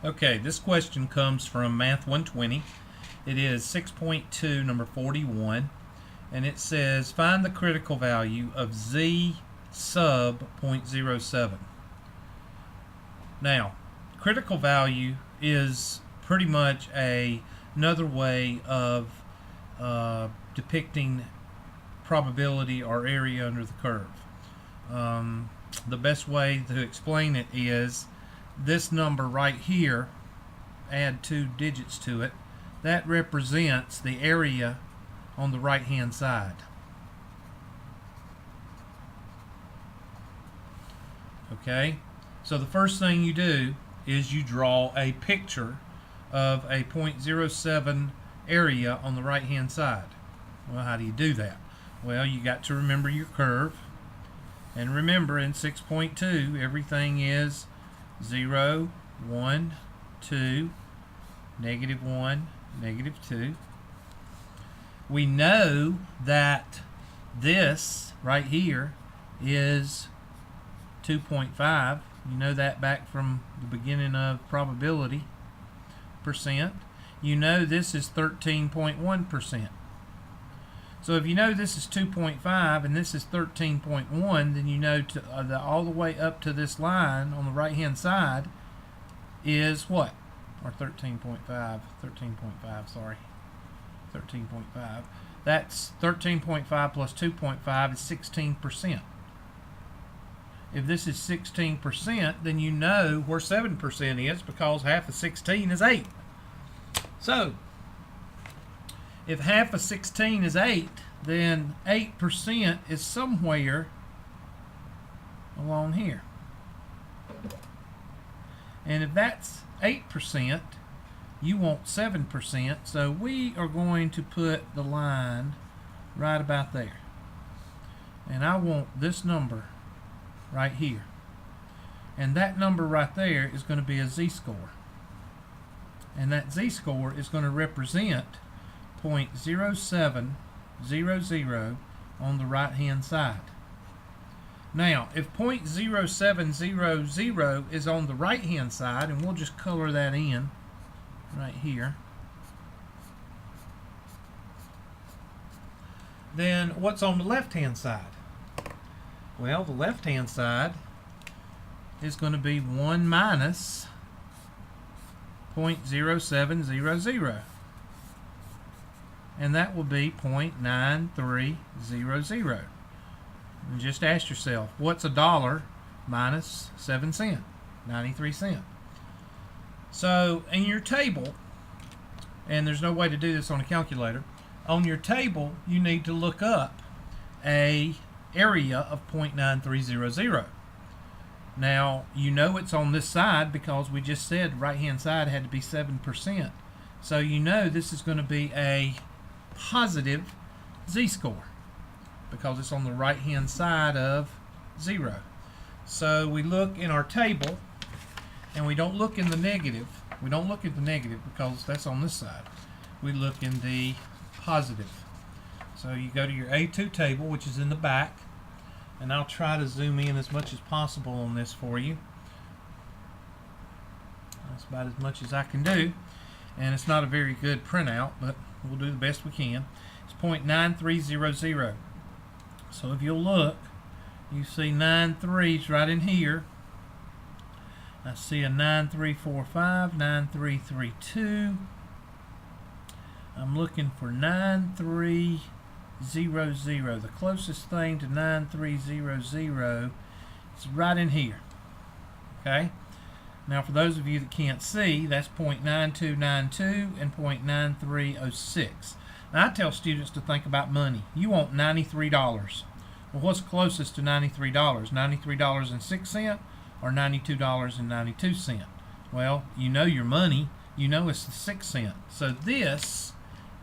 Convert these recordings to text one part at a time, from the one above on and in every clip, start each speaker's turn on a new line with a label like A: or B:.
A: Okay, this question comes from Math 120. It is 6.2, number 41, and it says find the critical value of z sub 0.07. Now, critical value is pretty much another way of depicting probability or area under the curve. The best way to explain it is this number right here, add 2 digits to it, that represents the area on the right hand side. Okay, so the first thing you do is you draw a picture of a 0.07 area on the right hand side. Well, how do you do that? Well, you got to remember your curve, and remember in 6.2 everything is 0, 1, 2, -1, -2. We know that this right here is 2.5. You know that back from the beginning of probability percent. You know this is 13.1%. So if you know this is 2.5 and this is 13.1, then you know all the way up to this line on the right hand side is what? Or 13.5, sorry. 13.5. That's 13.5 plus 2.5 is 16%. If this is 16%, then you know where 7% is, because half of 16 is 8. So, if half of 16 is 8, then 8% is somewhere along here. And if that's 8%, you want 7%, so we are going to put the line right about there. And I want this number right here. And that number right there is going to be a z-score. And that z-score is going to represent 0.0700 on the right hand side. Now, if 0.0700 is on the right hand side, and we'll just color that in right here, then what's on the left hand side? Well, the left hand side is going to be 1 minus 0.0700, and that will be 0.9300. And just ask yourself, what's a dollar minus 7 cents? 93 cents. So in your table, and there's no way to do this on a calculator, on your table you need to look up a area of 0.9300. Now you know it's on this side because we just said right hand side had to be 7%. So you know this is going to be a positive z-score because it's on the right hand side of 0. So we look in our table, and we don't look in the negative. We don't look at the negative because that's on this side. We look in the positive. So you go to your A2 table, which is in the back, and I'll try to zoom in as much as possible on this for you. That's about as much as I can do, and it's not a very good printout, but we'll do the best we can. It's 0.9300. So if you'll look, you see 9 3s right in here. I see a 9345, 9332. I'm looking for 9300. The closest thing to 9300 is right in here. Okay? Now for those of you that can't see, that's 0.9292 and 0.9306. Now I tell students to think about money. You want $93. Well, what's closest to $93? $93.06 or $92.92? Well, you know your money. You know it's the 6 cent. So this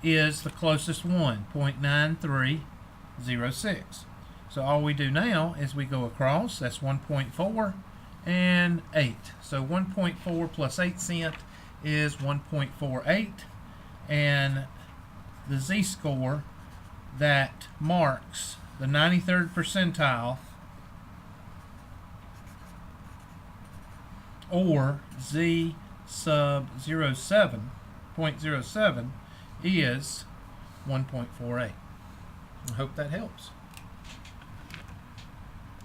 A: is the closest one, 0.9306. So all we do now is we go across. That's 1.4 and 8. So 1.4 plus 8 cent is 1.48, and the z-score that marks the 93rd percentile or z sub 0.07 is 1.48. I hope that helps.